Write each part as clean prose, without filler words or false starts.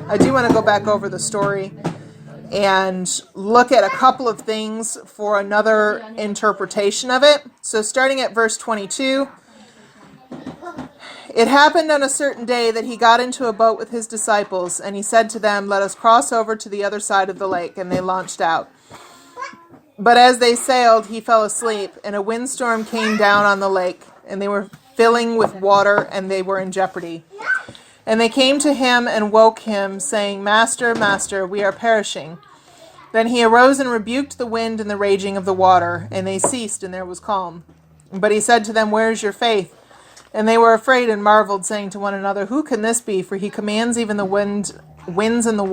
I do want to go back over the story and look at a couple of things for another interpretation of it. So starting at verse 22, it happened on a certain day that he got into a boat with his disciples, and he said to them, "Let us cross over to the other side of the lake," and they launched out. But as they sailed, he fell asleep, and a windstorm came down on the lake, and they were filling with water, and they were in jeopardy. And they came to him and woke him, saying, "Master, Master, we are perishing." Then he arose and rebuked the wind and the raging of the water, and they ceased, and there was calm. But he said to them, "Where is your faith?" And they were afraid and marveled, saying to one another, "Who can this be? For he commands even the winds and the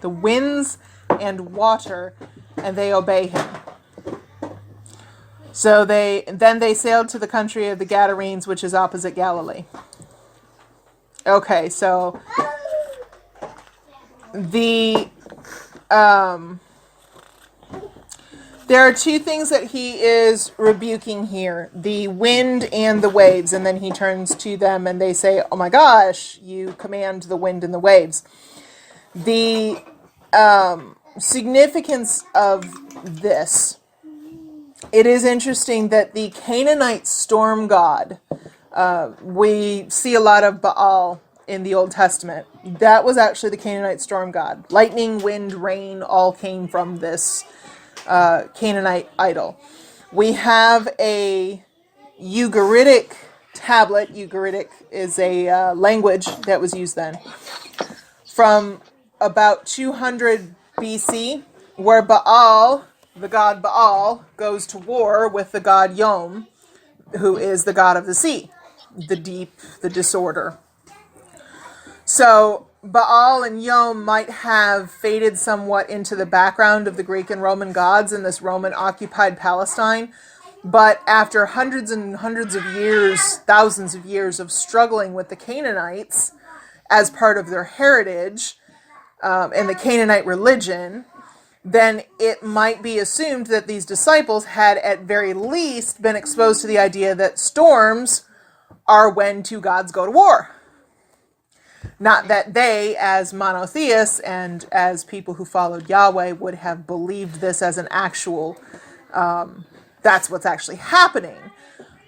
winds and water, and they obey him." So they sailed to the country of the Gadarenes, which is opposite Galilee. Okay, so there are two things that he is rebuking here, the wind and the waves, and then he turns to them and they say, "Oh my gosh, you command the wind and the waves." The significance of this, it is interesting that the Canaanite storm god, we see a lot of Baal in the Old Testament. That was actually the Canaanite storm god. Lightning, wind, rain all came from this Canaanite idol. We have a Ugaritic tablet. Ugaritic is a language that was used then, from about 200 BC, where Baal, the god Baal, goes to war with the god Yom, who is the god of the sea, the deep, the disorder. So Baal and Yom might have faded somewhat into the background of the Greek and Roman gods in this Roman-occupied Palestine, but after hundreds and hundreds of years, thousands of years of struggling with the Canaanites as part of their heritage and the Canaanite religion, then it might be assumed that these disciples had at very least been exposed to the idea that storms are when two gods go to war. Not that they, as monotheists and as people who followed Yahweh, would have believed this as an actual, that's what's actually happening,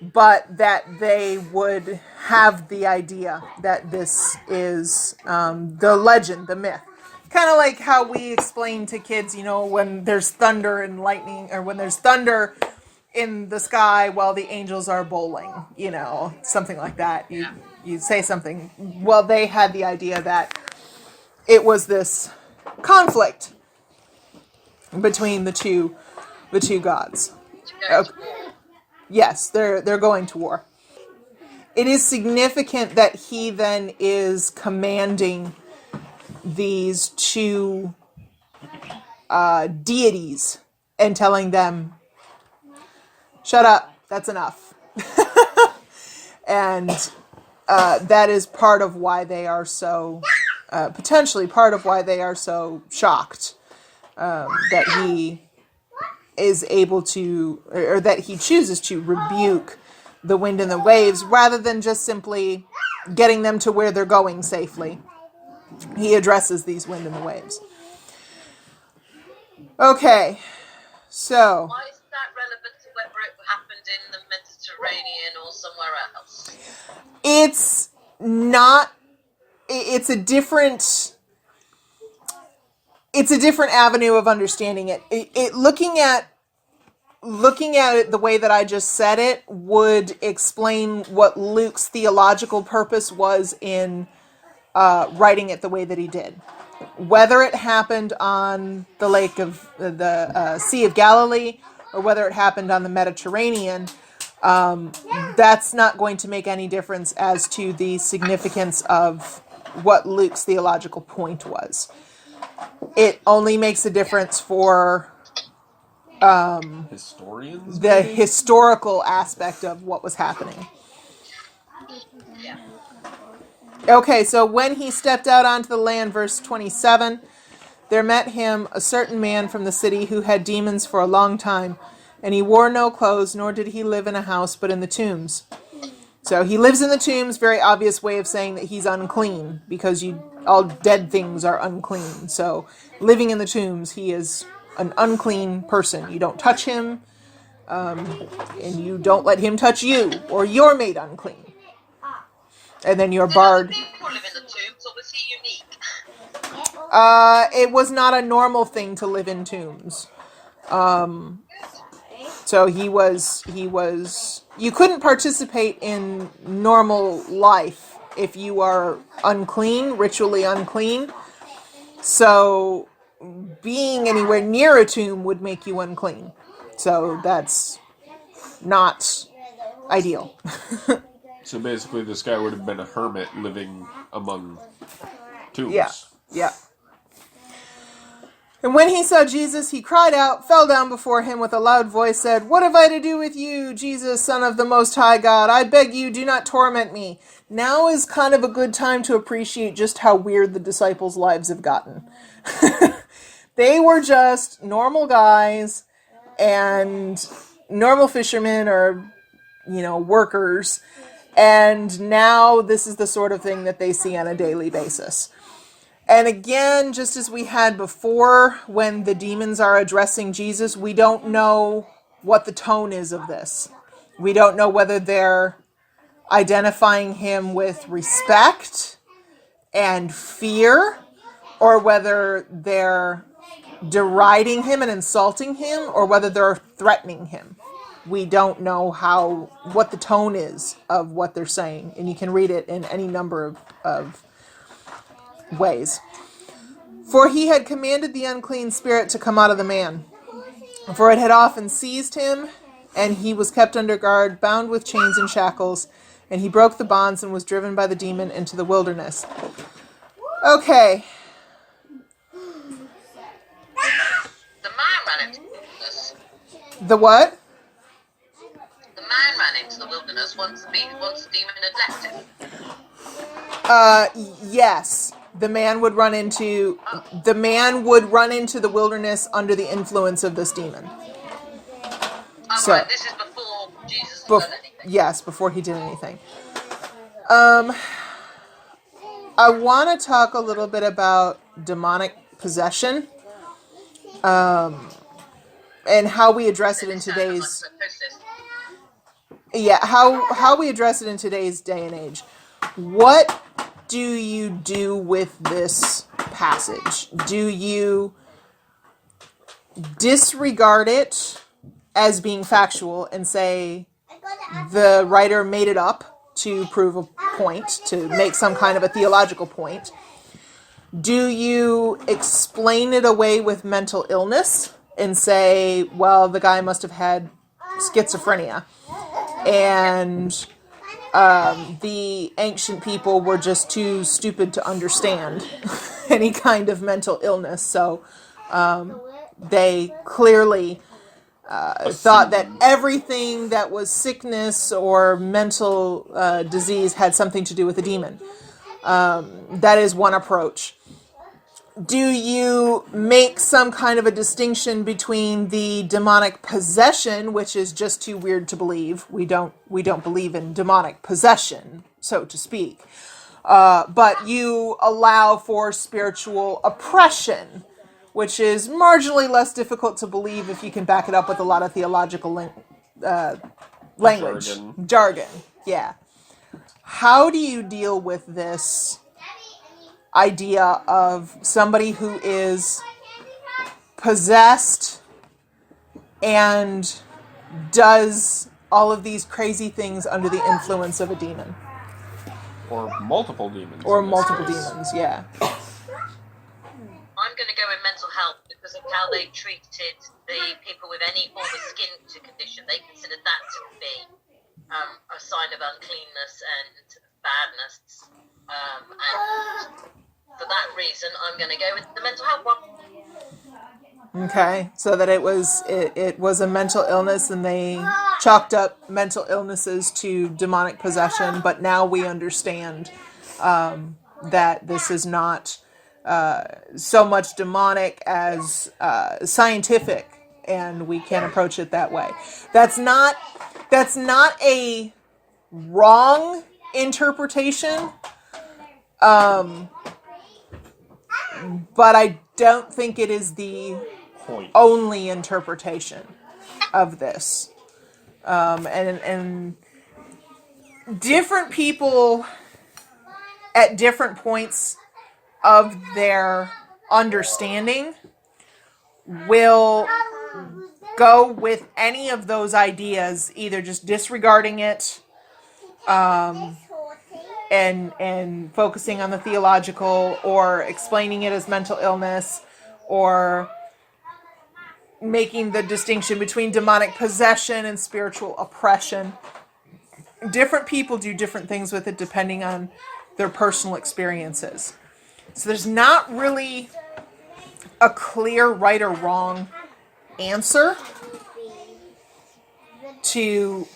but that they would have the idea that this is the legend, the myth. Kind of like how we explain to kids, when there's thunder and lightning, or when there's thunder in the sky while the angels are bowling, something like that. You say something. Well, they had the idea that it was this conflict between the two gods. Okay. Yes, they're going to war. It is significant that he then is commanding these two deities and telling them, "Shut up, that's enough." And that is part of why they are so, potentially part of why they are so shocked that he is able to, or that he chooses to rebuke the wind and the waves rather than just simply getting them to where they're going safely. He addresses these wind and the waves. Okay, so. Why is that relevant to whether it happened in the Mediterranean or somewhere else? It's not, it's a different avenue of understanding it. Looking at it the way that I just said it would explain what Luke's theological purpose was in writing it the way that he did. Whether it happened on the lake of the Sea of Galilee or whether it happened on the Mediterranean, that's not going to make any difference as to the significance of what Luke's theological point was. It only makes a difference for historians, the historical aspect of what was happening. Yeah. Okay, so when he stepped out onto the land, verse 27, there met him a certain man from the city who had demons for a long time, and he wore no clothes, nor did he live in a house, but in the tombs. So he lives in the tombs, very obvious way of saying that he's unclean, because all dead things are unclean. So living in the tombs, he is an unclean person. You don't touch him, and you don't let him touch you, or you're made unclean. And then you're Did barred. other people live in the tombs, or was he unique? It was not a normal thing to live in tombs. So he was, you couldn't participate in normal life if you are unclean, ritually unclean. So being anywhere near a tomb would make you unclean. So that's not ideal. So basically, this guy would have been a hermit living among tombs. Yeah. And when he saw Jesus, he cried out, fell down before him with a loud voice, said, "What have I to do with you, Jesus, Son of the Most High God? I beg you, do not torment me." Now is kind of a good time to appreciate just how weird the disciples' lives have gotten. They were just normal guys and normal fishermen or, workers. And now this is the sort of thing that they see on a daily basis. And again, just as we had before, when the demons are addressing Jesus, we don't know what the tone is of this. We don't know whether they're identifying him with respect and fear, or whether they're deriding him and insulting him, or whether they're threatening him. We don't know what the tone is of what they're saying, and you can read it in any number of ways. For he had commanded the unclean spirit to come out of the man, for it had often seized him, and he was kept under guard, bound with chains and shackles, and he broke the bonds and was driven by the demon into the wilderness. Okay. The man ran into the wilderness. The what? The man ran into the wilderness once the demon had left him. Yes. The man would run into the wilderness under the influence of this demon. Oh, So- right, this is before Jesus had done anything. Yes, before he did anything. I want to talk a little bit about demonic possession, and how we address it in today's how we address it in today's day and age. What do you do with this passage? Do you disregard it as being factual and say the writer made it up to prove a point, to make some kind of a theological point? Do you explain it away with mental illness and say, well, the guy must have had schizophrenia, and the ancient people were just too stupid to understand any kind of mental illness, so they clearly thought that everything that was sickness or mental disease had something to do with a demon. That is one approach. Do you make some kind of a distinction between the demonic possession, which is just too weird to believe? We don't believe in demonic possession, so to speak. But you allow for spiritual oppression, which is marginally less difficult to believe if you can back it up with a lot of theological language. Jargon. Yeah. How do you deal with this idea of somebody who is possessed and does all of these crazy things under the influence of a demon? Or multiple demons. Or multiple demons, yeah. I'm going to go with mental health because of how they treated the people with any form of skin condition. They considered that to be a sign of uncleanness and badness. And for that reason, I'm going to go with the mental health one. Okay, so that it was a mental illness, and they chalked up mental illnesses to demonic possession, but now we understand that this is not so much demonic as scientific, and we can approach it that way. That's not a wrong interpretation, but I don't think it is the Point. only interpretation of this. And different people at different points of their understanding will go with any of those ideas, either just disregarding it, and focusing on the theological, or explaining it as mental illness, or making the distinction between demonic possession and spiritual oppression. Different people do different things with it depending on their personal experiences. So there's not really a clear right or wrong answer to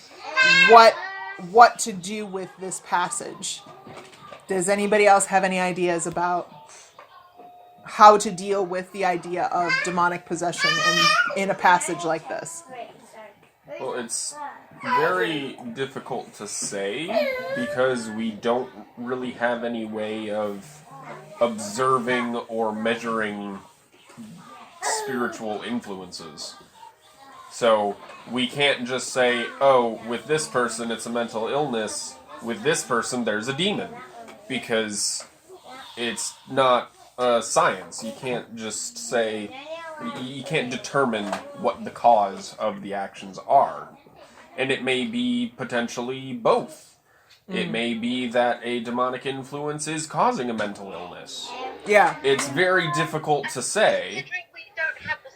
what to do with this passage. Does anybody else have any ideas about how to deal with the idea of demonic possession in a passage like this? Well, it's very difficult to say because we don't really have any way of observing or measuring spiritual influences. So we can't just say, oh, with this person it's a mental illness, with this person there's a demon, because it's not science. You can't just say, you can't determine what the cause of the actions are. And it may be potentially both. It may be that a demonic influence is causing a mental illness. Yeah. It's very difficult to say. Considering we don't have the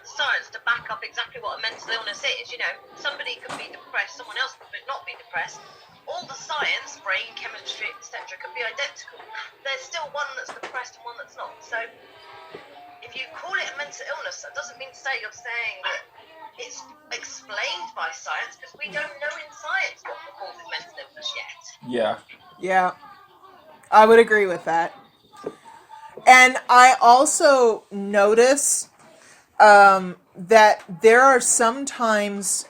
science to back up exactly what a mental illness is. You know, somebody could be depressed, someone else could not be depressed. All the science, brain chemistry, etc., could be identical. There's still one that's depressed and one that's not. So, if you call it a mental illness, that doesn't mean to say you're saying that it's explained by science, because we don't know in science what causes mental illness yet. Yeah. Yeah. I would agree with that. And I also notice that there are some times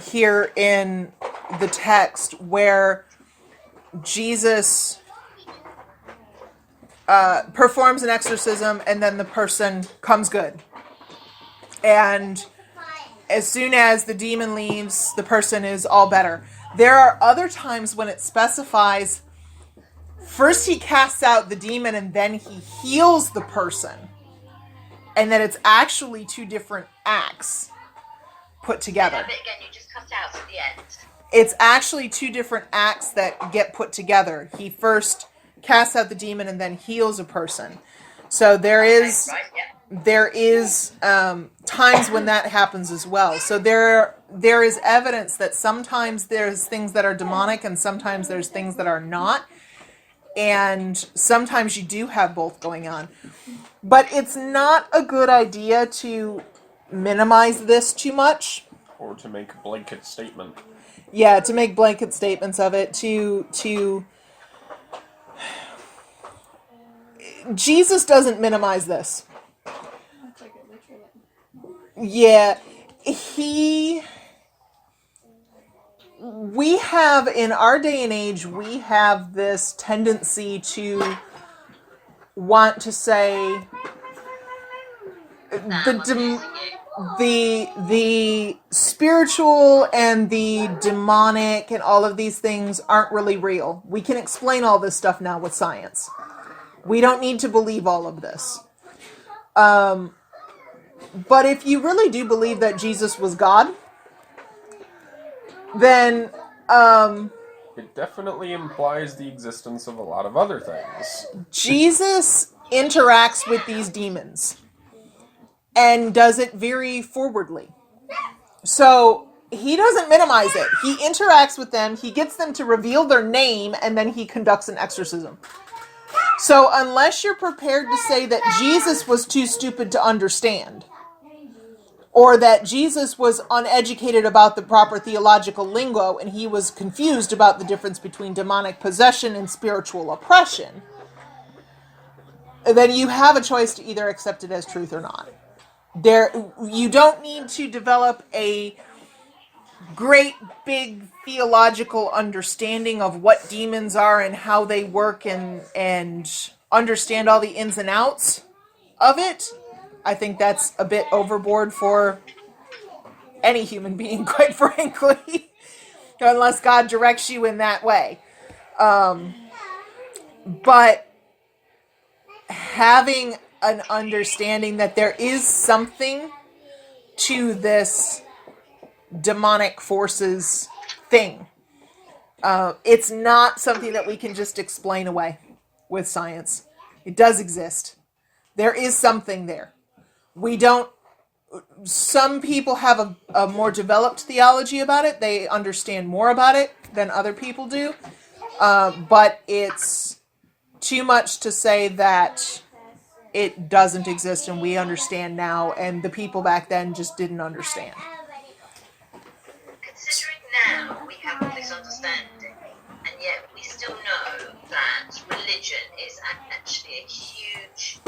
here in the text where Jesus performs an exorcism and then the person comes good. And as soon as the demon leaves, the person is all better. There are other times when it specifies first he casts out the demon and then he heals the person. And that it's actually two different acts put together. Yeah, but again, you just cut out at the end. It's actually two different acts that get put together. He first casts out the demon and then heals a person. So there is times when that happens as well. So there is evidence that sometimes there's things that are demonic and sometimes there's things that are not. And sometimes you do have both going on. But it's not a good idea to minimize this too much. Or to make a blanket statement. Yeah, to make blanket statements of it. Jesus doesn't minimize this. Yeah, we have, in our day and age, we have this tendency to want to say the spiritual and the demonic and all of these things aren't really real. We can explain all this stuff now with science. We don't need to believe all of this. But if you really do believe that Jesus was God, then it definitely implies the existence of a lot of other things. Jesus interacts with these demons and does it very forwardly. So he doesn't minimize it. He interacts with them, he gets them to reveal their name, and then he conducts an exorcism. So unless you're prepared to say that Jesus was too stupid to understand, or that Jesus was uneducated about the proper theological lingo and he was confused about the difference between demonic possession and spiritual oppression, then you have a choice to either accept it as truth or not. You don't need to develop a great big theological understanding of what demons are and how they work and understand all the ins and outs of it. I think that's a bit overboard for any human being, quite frankly, unless God directs you in that way. But having an understanding that there is something to this demonic forces thing. It's not something that we can just explain away with science. It does exist. There is something there. We don't. Some people have a more developed theology about it. They understand more about it than other people do. But it's too much to say that it doesn't exist and we understand now, and the people back then just didn't understand. Considering now we have all this understanding, and yet we still know that religion is actually a huge,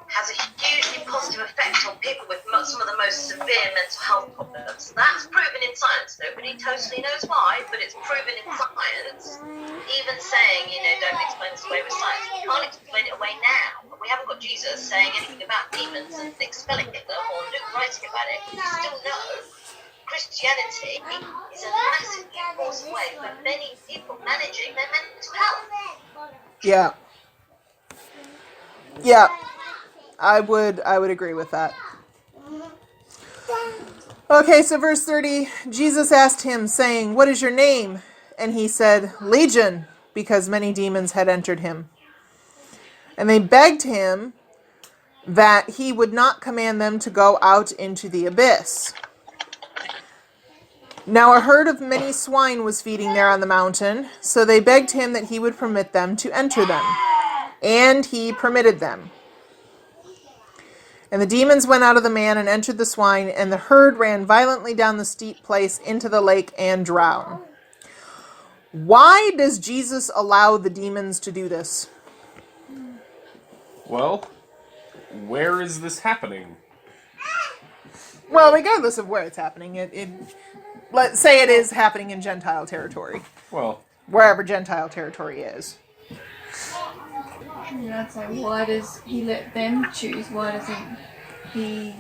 has a hugely positive effect on people with some of the most severe mental health problems. That's proven in science. Nobody totally knows why, but it's proven in science. Even saying, don't explain this away with science. We can't explain it away now. We haven't got Jesus saying anything about demons and expelling them or Luke writing about it. We still know Christianity is a massively important way for many people managing their mental health. Yeah. Yeah. I would agree with that. Okay, so verse 30, Jesus asked him, saying, "What is your name?" And he said, "Legion," because many demons had entered him. And they begged him that he would not command them to go out into the abyss. Now a herd of many swine was feeding there on the mountain, so they begged him that he would permit them to enter them. And he permitted them. And the demons went out of the man and entered the swine, and the herd ran violently down the steep place into the lake and drowned. Why does Jesus allow the demons to do this? Well, where is this happening? Well, regardless of where it's happening, let's say it is happening in Gentile territory. Well, Wherever Gentile territory is. I'd say, why does he let them choose? Why doesn't he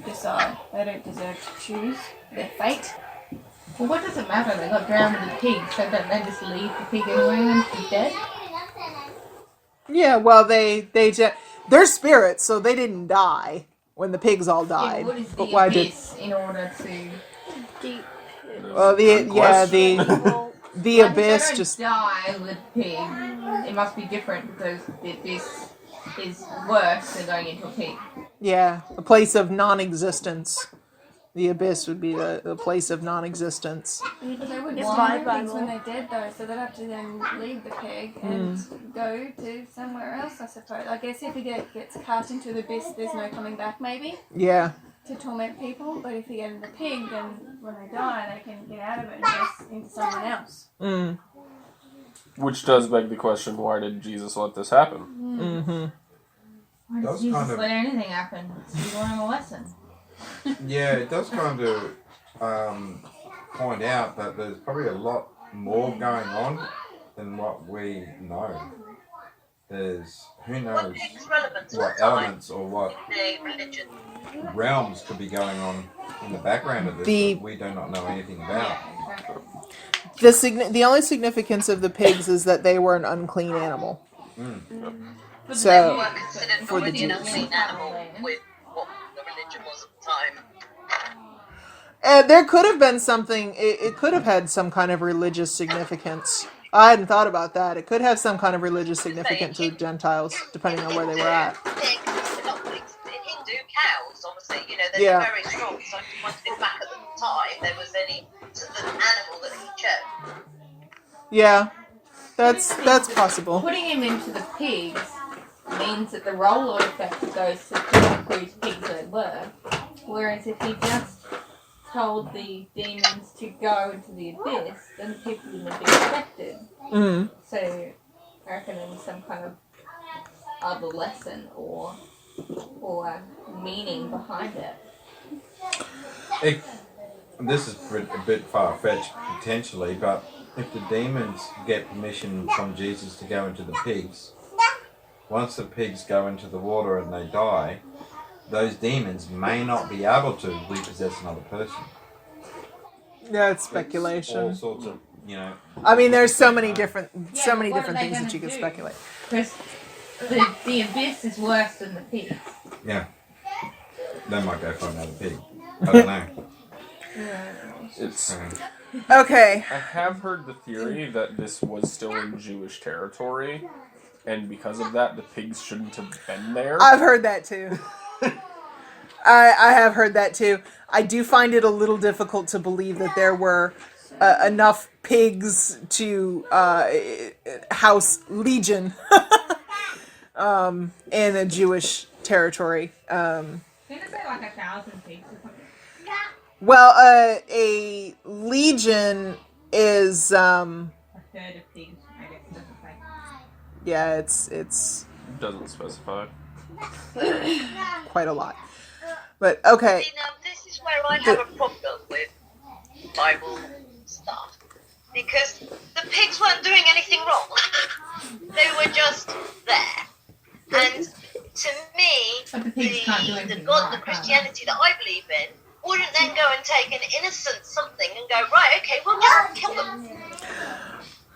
decide they don't deserve to choose their fate? Well, what does it matter? They got drowned with a pig, so don't they just leave the pig anyway and be dead? Yeah, well, they're spirits, so they didn't die when the pigs all Yeah, died. what is But the why did? abyss in order to... Deep. Well, the Like, abyss if they don't just. die with pig, it must be different because the abyss is worse than going into a pig. Yeah, a place of non-existence. The abyss would be a place of non-existence. But they wouldn't It's find my the pigs when Bible. they're dead though, so they'd have to then leave the pig and go to somewhere else, I suppose. I guess if he gets cast into the abyss, there's no coming back maybe Yeah. to torment people, but if you get in the pig, then when they die, they can get out of it and go into someone else. Mm. which does beg the question, why did Jesus let this happen? Mm-hmm. Why That's does Jesus kind of- let anything happen? He's learning a lesson. Yeah, it does kind of point out that there's probably a lot more going on than what we know. There's who What knows is relevant to what the time elements or what in the religion? realms could be going on in the background of this The- that we do not know anything about. The only significance of the pigs is that they were an unclean animal. They So, were considered for the already an Jews. unclean animal with what the religion was at the time. There could have been something. It could have had some kind of religious significance. I hadn't thought about that. It could have some kind of religious significance to Gentiles, depending on where they were at. Pigs, not pigs, in Hindu cows, obviously, they're Yeah. very strong. So if you wanted it back at the time, there was any sort of animal that he chose. Yeah, that's possible. Putting him into the pigs means that the roll effect goes to people whose pigs they were. Whereas if he just told the demons to go into the abyss, then the people wouldn't have been affected. Mm. So I reckon there was some kind of other lesson or meaning behind it. this is a bit far-fetched potentially, but if the demons get permission from Jesus to go into the pigs, once the pigs go into the water and they die, those demons may not be able to repossess another person. Yeah, it's All speculation. sorts of, I mean, there's so many different Yeah, what are they things that gonna you can do? speculate. Because the abyss is worse than the pigs. Yeah. They might go for another pig. I don't know. It's. Okay. I have heard the theory that this was still in Jewish territory, and because of that, the pigs shouldn't have been there. I've heard that too. I have heard that too. I do find it a little difficult to believe that there were enough pigs to house Legion in a Jewish territory. Didn't it say like 1,000 pigs or something? Well, a legion is A third of pigs, I guess it doesn't say. yeah, it's Doesn't specify. quite a lot. But okay, See, now this is where I have a problem with Bible stuff. Because the pigs weren't doing anything wrong. They were just there. And to me, But the pigs can't do the anything God, right, the can Christianity that I believe in, wouldn't then go and take an innocent something and go, right, okay, we'll just kill them.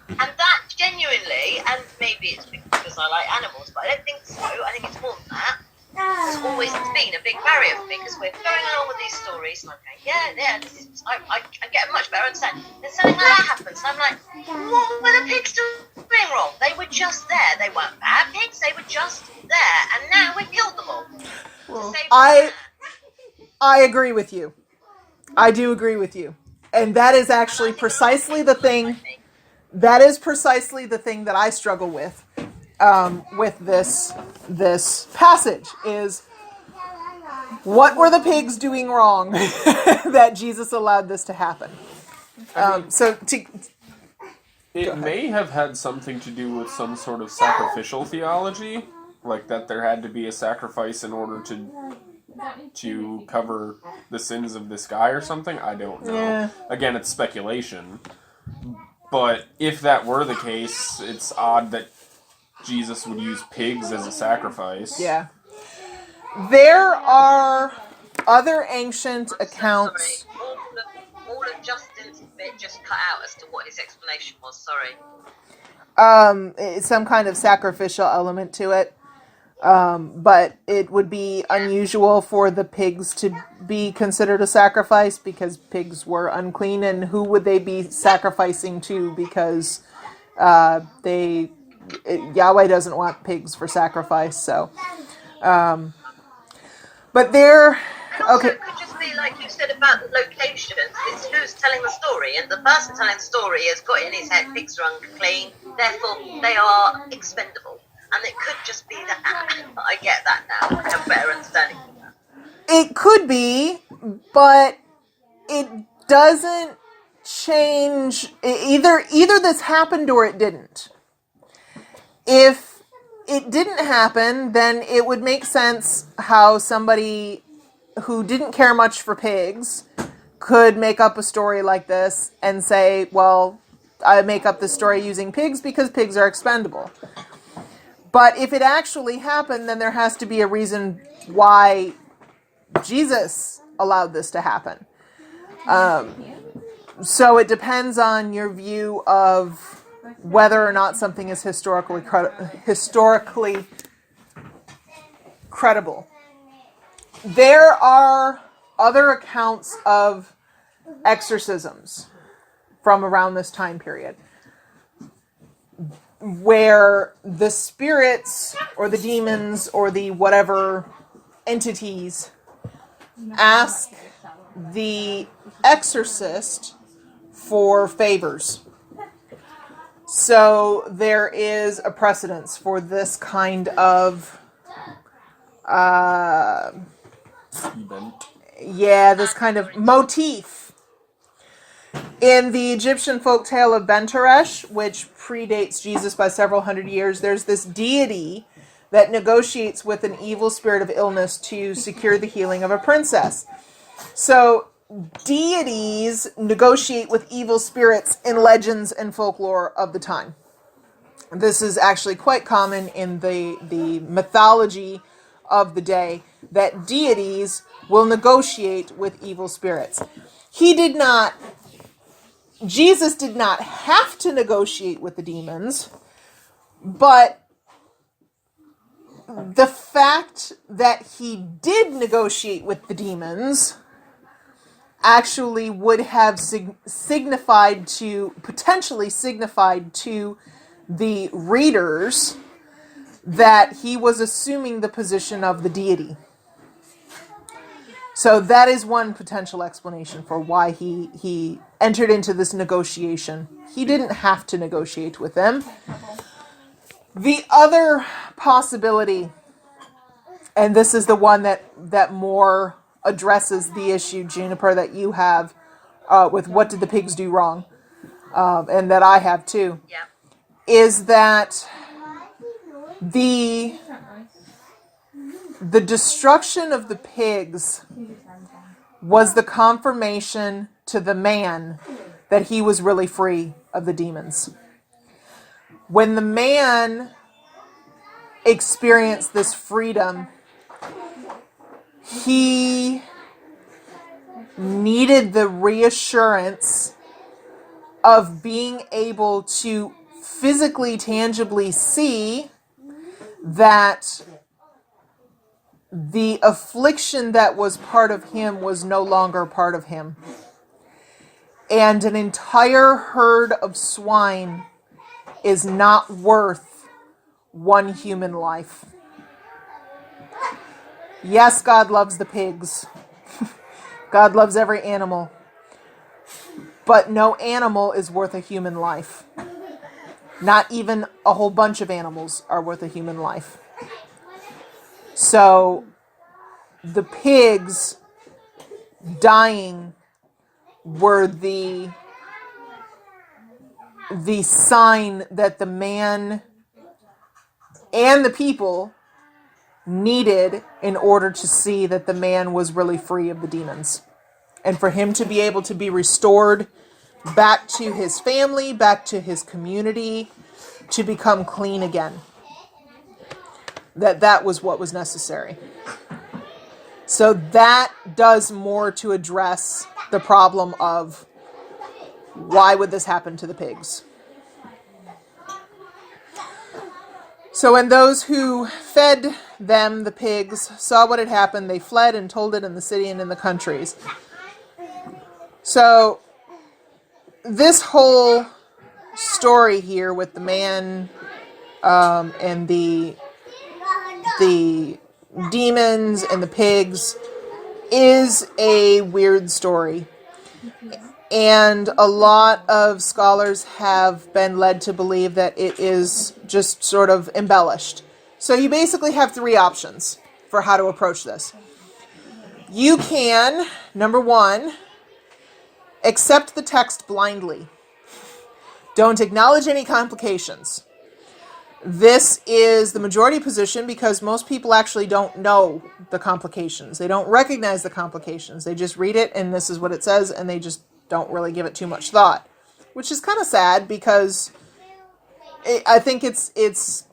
And that genuinely, and maybe it's because I like animals, but I don't think so. I think it's more than that. It's always been a big barrier for me because we're going along with these stories and I'm going, I get a much better understanding. Then something like that happens and I'm like, what were the pigs doing wrong? They were just there. They weren't bad pigs. They were just there. And now we've killed them all. To save I agree with you. I do agree with you. And that is actually precisely the thing. That is precisely the thing that I struggle with this passage is what were the pigs doing wrong that Jesus allowed this to happen? It may have had something to do with some sort of sacrificial theology, like that there had to be a sacrifice in order to cover the sins of this guy or something. I don't know. Yeah. Again, it's speculation. But if that were the case, it's odd that Jesus would use pigs as a sacrifice. Yeah. There are other ancient accounts. Sorry, all of Justin's bit just cut out as to what his explanation was. Sorry. Some kind of sacrificial element to it. But it would be unusual for the pigs to be considered a sacrifice because pigs were unclean, and who would they be sacrificing to? Because Yahweh doesn't want pigs for sacrifice. So, but there. Okay. It could just be like you said about the locations. It's who's telling the story, and the person telling the story has got in his head pigs are unclean, therefore they are expendable. And it could just be that. I get that now. I have a better understanding of that. It could be, but it doesn't change. Either this happened or it didn't. If it didn't happen, then it would make sense how somebody who didn't care much for pigs could make up a story like this and say, well, I make up this story using pigs because pigs are expendable. But if it actually happened, then there has to be a reason why Jesus allowed this to happen. So it depends on your view of whether or not something is historically credible. There are other accounts of exorcisms from around this time period, where the spirits or the demons or the whatever entities ask the exorcist for favors. So there is a precedence for this kind of this kind of motif. In the Egyptian folktale of Ben-Teresh, which predates Jesus by several hundred years, there's this deity that negotiates with an evil spirit of illness to secure the healing of a princess. So deities negotiate with evil spirits in legends and folklore of the time. This is actually quite common in the mythology of the day, that deities will negotiate with evil spirits. Jesus did not have to negotiate with the demons, but the fact that he did negotiate with the demons actually would have potentially signified to the readers that he was assuming the position of the deity. So that is one potential explanation for why he entered into this negotiation. He didn't have to negotiate with them. The other possibility, and this is the one that more addresses the issue, Juniper, that you have with what did the pigs do wrong, and that I have too, Yeah. is that the destruction of the pigs was the confirmation to the man that he was really free of the demons. When the man experienced this freedom, he needed the reassurance of being able to physically, tangibly see that the affliction that was part of him was no longer part of him. And an entire herd of swine is not worth one human life. Yes, God loves the pigs. God loves every animal. But no animal is worth a human life. Not even a whole bunch of animals are worth a human life. So the pigs dying were the sign that the man and the people needed in order to see that the man was really free of the demons. And for him to be able to be restored back to his family, back to his community, to become clean again. That was what was necessary. So that does more to address the problem of why would this happen to the pigs. So when those who fed them, the pigs, saw what had happened, they fled and told it in the city and in the countries. So this whole story here with the man and the demons and the pigs is a weird story. And a lot of scholars have been led to believe that it is just sort of embellished. So you basically have three options for how to approach this. You can, number one, accept the text blindly. Don't acknowledge any complications. This is the majority position because most people actually don't know the complications. They don't recognize the complications. They just read it and this is what it says and they just don't really give it too much thought, which is kind of sad because I think it's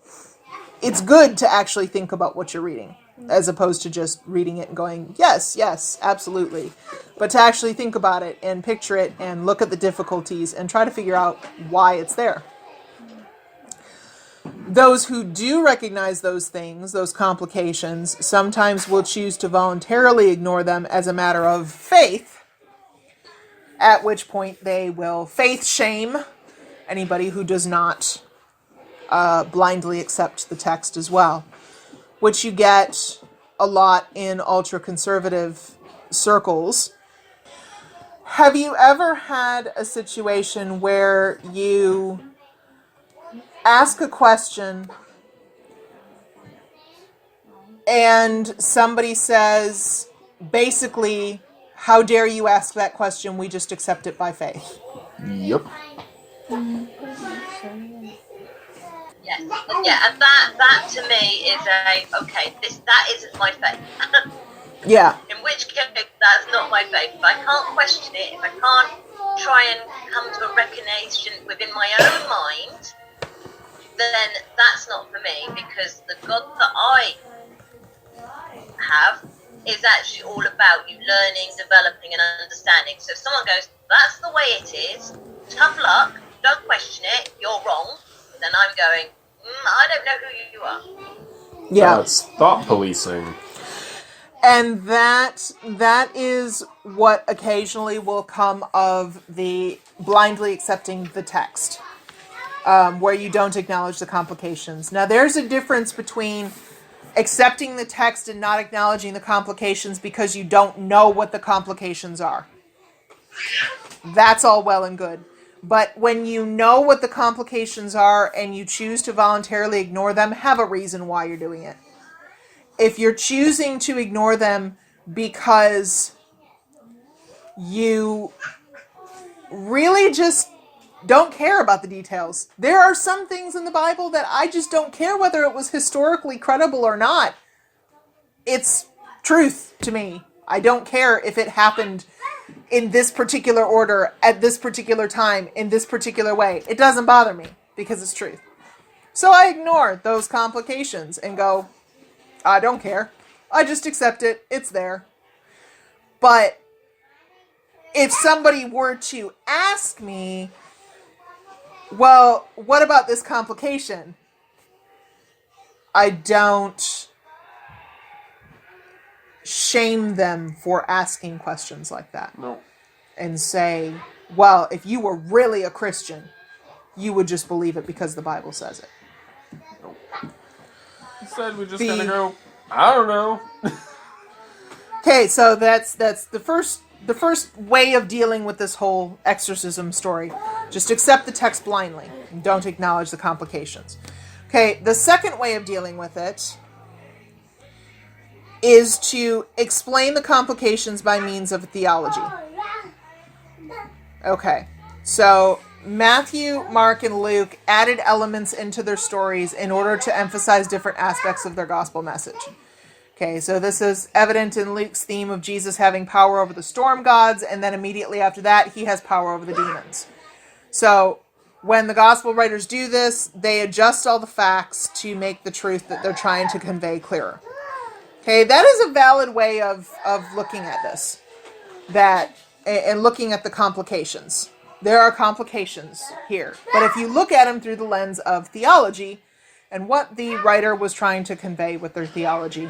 good to actually think about what you're reading as opposed to just reading it and going, yes, absolutely. But to actually think about it and picture it and look at the difficulties and try to figure out why it's there. Those who do recognize those things, those complications, sometimes will choose to voluntarily ignore them as a matter of faith, at which point they will faith shame anybody who does not blindly accept the text as well, which you get a lot in ultra-conservative circles. Have you ever had a situation where you ask a question and somebody says, basically, how dare you ask that question? We just accept it by faith. Yep. Yeah, and that to me is that isn't my faith. Yeah. In which case, that's not my faith. If I can't question it, if I can't try and come to a recognition within my own mind, then that's not for me, because the God that I have is actually all about you learning, developing, and understanding. So if someone goes, that's the way it is, tough luck, don't question it, you're wrong, then I'm going, I don't know who you are. Yeah. That's thought policing. And that is what occasionally will come of the blindly accepting the text, where you don't acknowledge the complications. Now, there's a difference between accepting the text and not acknowledging the complications because you don't know what the complications are. That's all well and good. But when you know what the complications are and you choose to voluntarily ignore them, have a reason why you're doing it. If you're choosing to ignore them because you really just don't care about the details. There are some things in the Bible that I just don't care whether it was historically credible or not. It's truth to me. I don't care if it happened in this particular order, at this particular time, in this particular way. It doesn't bother me because it's truth. So I ignore those complications and go, I don't care. I just accept it. It's there. But if somebody were to ask me, well, what about this complication? I don't shame them for asking questions like that. No. And say, well, if you were really a Christian, you would just believe it because the Bible says it. Instead, we just kind of go, I don't know. Okay, so that's the first way of dealing with this whole exorcism story. Just accept the text blindly and don't acknowledge the complications. Okay, the second way of dealing with it is to explain the complications by means of theology. Okay, so Matthew, Mark, and Luke added elements into their stories in order to emphasize different aspects of their gospel message. Okay, so this is evident in Luke's theme of Jesus having power over the storm gods, and then immediately after that, he has power over the demons. So when the gospel writers do this, they adjust all the facts to make the truth that they're trying to convey clearer. Okay, that is a valid way of looking at this, and looking at the complications. There are complications here, but if you look at them through the lens of theology and what the writer was trying to convey with their theology,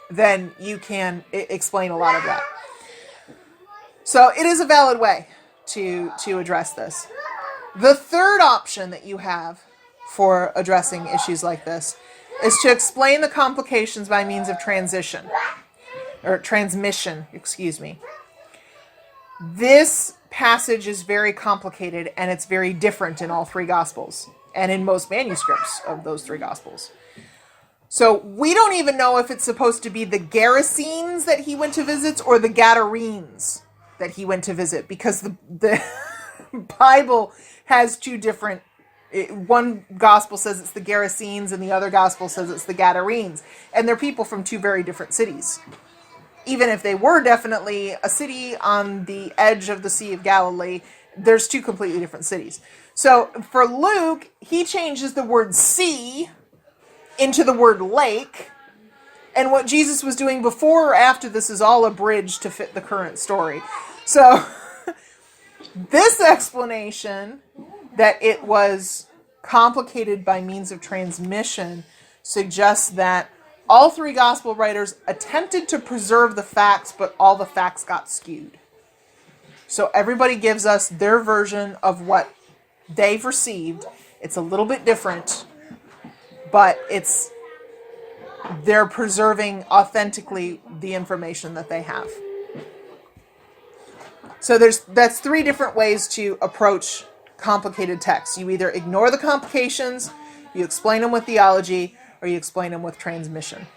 then you can explain a lot of that. So it is a valid way to address this. The third option that you have for addressing issues like this is to explain the complications by means of transmission. This passage is very complicated, and it's very different in all three Gospels, and in most manuscripts of those three Gospels. So we don't even know if it's supposed to be the Gerasenes that he went to visit or the Gadarenes that he went to visit, because the Bible has two different. One gospel says it's the Gerasenes, and the other gospel says it's the Gadarenes, and they're people from two very different cities. Even if they were definitely a city on the edge of the Sea of Galilee, there's two completely different cities. So for Luke, he changes the word sea into the word lake, and what Jesus was doing before or after this is all abridged to fit the current story. So this explanation that it was complicated by means of transmission suggests that all three gospel writers attempted to preserve the facts, but all the facts got skewed. So everybody gives us their version of what they've received. It's a little bit different, but they're preserving authentically the information that they have. So that's three different ways to approach complicated texts. You either ignore the complications, you explain them with theology, or you explain them with transmission.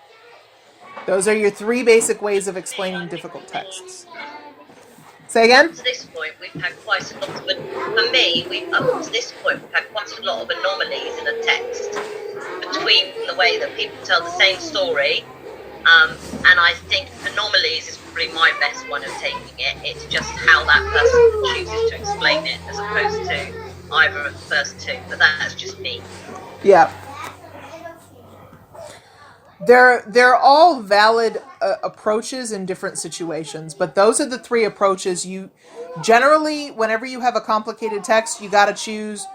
Those are your three basic ways of explaining difficult texts. Say again? Up to this point, we've had quite a lot of, for me, up to this point, we've had quite a lot of anomalies in a text between the way that people tell the same story And I think anomalies is probably my best one of taking it. It's just how that person chooses to explain it, as opposed to either of the first two. But that's just me. Yeah. They're all valid approaches in different situations, but those are the three approaches. You generally, whenever you have a complicated text, you got to choose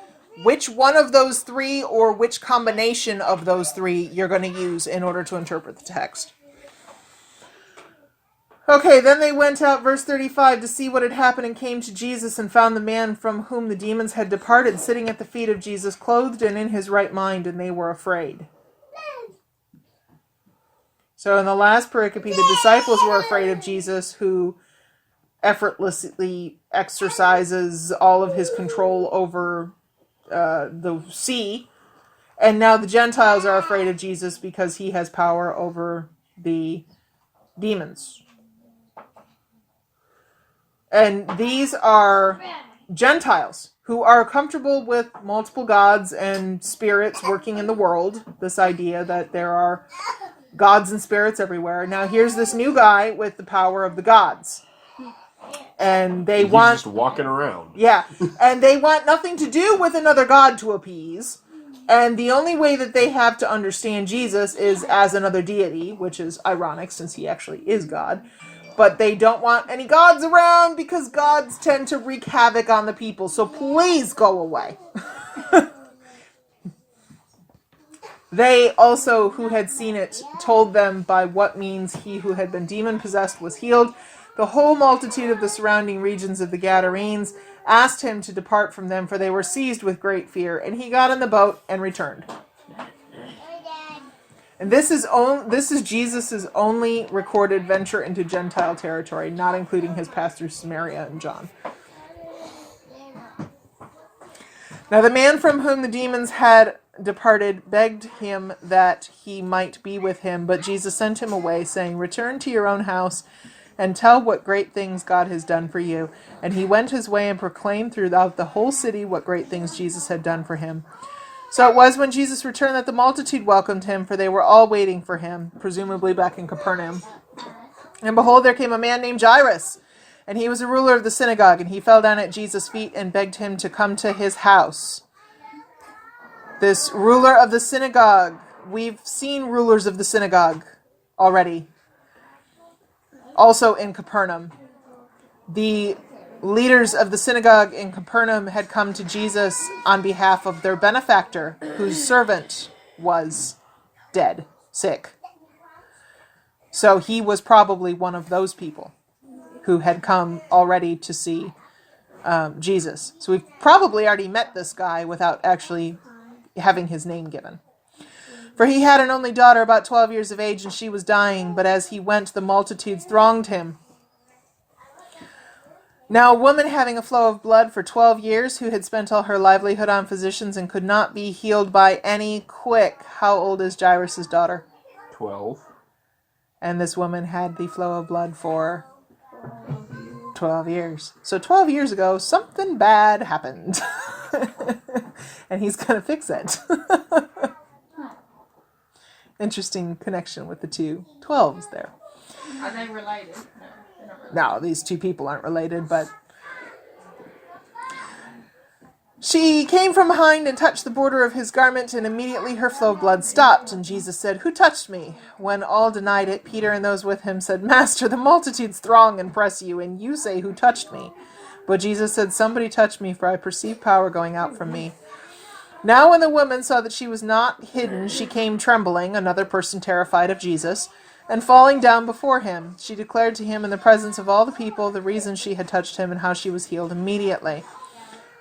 which one of those three or which combination of those three you're going to use in order to interpret the text. Okay, then they went out, verse 35, to see what had happened, and came to Jesus and found the man from whom the demons had departed sitting at the feet of Jesus, clothed and in his right mind, and they were afraid. So in the last pericope, the disciples were afraid of Jesus, who effortlessly exercises all of his control over the sea. And now the Gentiles are afraid of Jesus because he has power over the demons. And these are Gentiles who are comfortable with multiple gods and spirits working in the world. This idea that there are gods and spirits everywhere. Now here's this new guy with the power of the gods. And they He's want... just walking around. Yeah. And they want nothing to do with another god to appease. And the only way that they have to understand Jesus is as another deity, which is ironic since he actually is God. But they don't want any gods around because gods tend to wreak havoc on the people. So please go away. They also, who had seen it, told them by what means he who had been demon-possessed was healed. The whole multitude of the surrounding regions of the Gadarenes asked him to depart from them, for they were seized with great fear. And he got in the boat and returned. And this is Jesus' only recorded venture into Gentile territory, not including his pass through Samaria and John. Now the man from whom the demons had departed begged him that he might be with him, but Jesus sent him away, saying, "Return to your own house and tell what great things God has done for you." And he went his way and proclaimed throughout the whole city what great things Jesus had done for him. So it was when Jesus returned that the multitude welcomed him, for they were all waiting for him, presumably back in Capernaum. And behold, there came a man named Jairus, and he was a ruler of the synagogue, and he fell down at Jesus' feet and begged him to come to his house. This ruler of the synagogue, we've seen rulers of the synagogue already. Also in Capernaum. The leaders of the synagogue in Capernaum had come to Jesus on behalf of their benefactor, whose servant was dead, sick. So he was probably one of those people who had come already to see Jesus. So we've probably already met this guy without actually having his name given. For he had an only daughter about 12 years of age, and she was dying, but as he went, the multitudes thronged him. Now a woman having a flow of blood for 12 years, who had spent all her livelihood on physicians and could not be healed by any, quick, how old is Jairus' daughter? 12. And this woman had the flow of blood for 12 years. So 12 years ago, something bad happened. And he's going to fix it. Interesting connection with the two 12s there. Are they related? No, they're not related. No, these two people aren't related, but... She came from behind and touched the border of his garment, and immediately her flow of blood stopped. And Jesus said, "Who touched me?" When all denied it, Peter and those with him said, "Master, the multitudes throng and press you, and you say, 'Who touched me?'" But Jesus said, "Somebody touched me, for I perceive power going out from me." Now when the woman saw that she was not hidden, she came trembling, another person terrified of Jesus, and falling down before him, she declared to him in the presence of all the people the reason she had touched him and how she was healed immediately.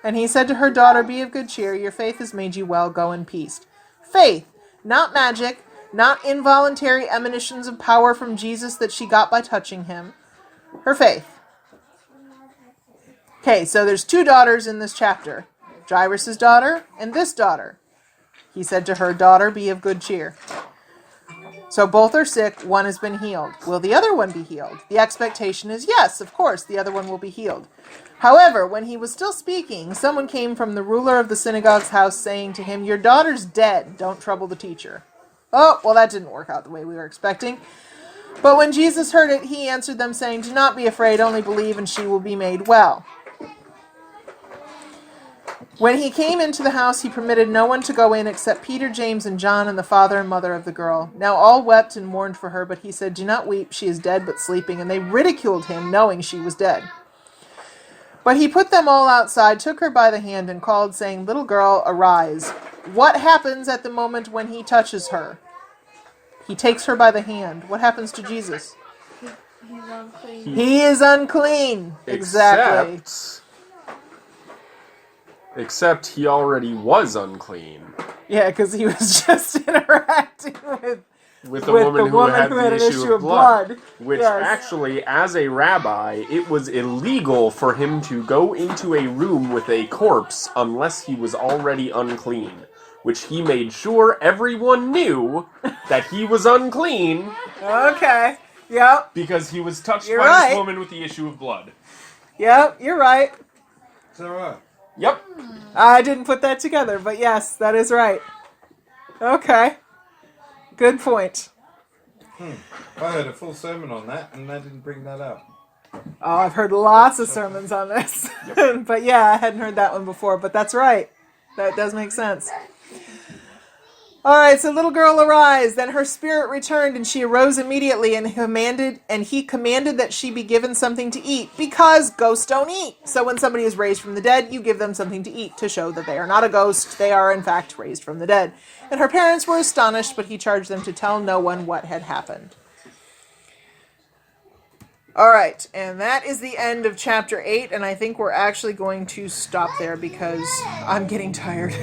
And he said to her, "Daughter, be of good cheer. Your faith has made you well. Go in peace." Faith, not magic, not involuntary emanations of power from Jesus that she got by touching him. Her faith. Okay, so there's two daughters in this chapter. Jairus' daughter and this daughter. He said to her, "Daughter, be of good cheer." So both are sick, one has been healed. Will the other one be healed? The expectation is yes, of course, the other one will be healed. However, when he was still speaking, someone came from the ruler of the synagogue's house saying to him, "Your daughter's dead, don't trouble the teacher." Oh, well, that didn't work out the way we were expecting. But when Jesus heard it, he answered them, saying, "Do not be afraid, only believe, and she will be made well." When he came into the house, he permitted no one to go in except Peter, James, and John, and the father and mother of the girl. Now all wept and mourned for her, but he said, "Do not weep, she is dead but sleeping." And they ridiculed him, knowing she was dead. But he put them all outside, took her by the hand, and called, saying, "Little girl, arise." What happens at the moment when he touches her? He takes her by the hand. What happens to Jesus? He's unclean. He is unclean. Exactly. Except he already was unclean. Yeah, because he was just interacting With the with woman the who woman had who the had an issue of blood. Which Yes. actually, as a rabbi, it was illegal for him to go into a room with a corpse unless he was already unclean. Which he made sure everyone knew that he was unclean Okay. Yep. because he was touched You're by right. this woman with the issue of blood. Yep. You're right. Is that right? Yep. I didn't put that together, but yes, that is right. Okay. Good point. I heard a full sermon on that, and they didn't bring that up. Oh, I've heard lots of sermons on this. But yeah, I hadn't heard that one before, but that's right. That does make sense. All right, so little girl arise. Then her spirit returned, and she arose immediately, and he commanded that she be given something to eat, because ghosts don't eat. So when somebody is raised from the dead, you give them something to eat to show that they are not a ghost. They are in fact raised from the dead. And her parents were astonished, but he charged them to tell no one what had happened. All right, and that is the end of chapter 8, and I think we're actually going to stop there because I'm getting tired.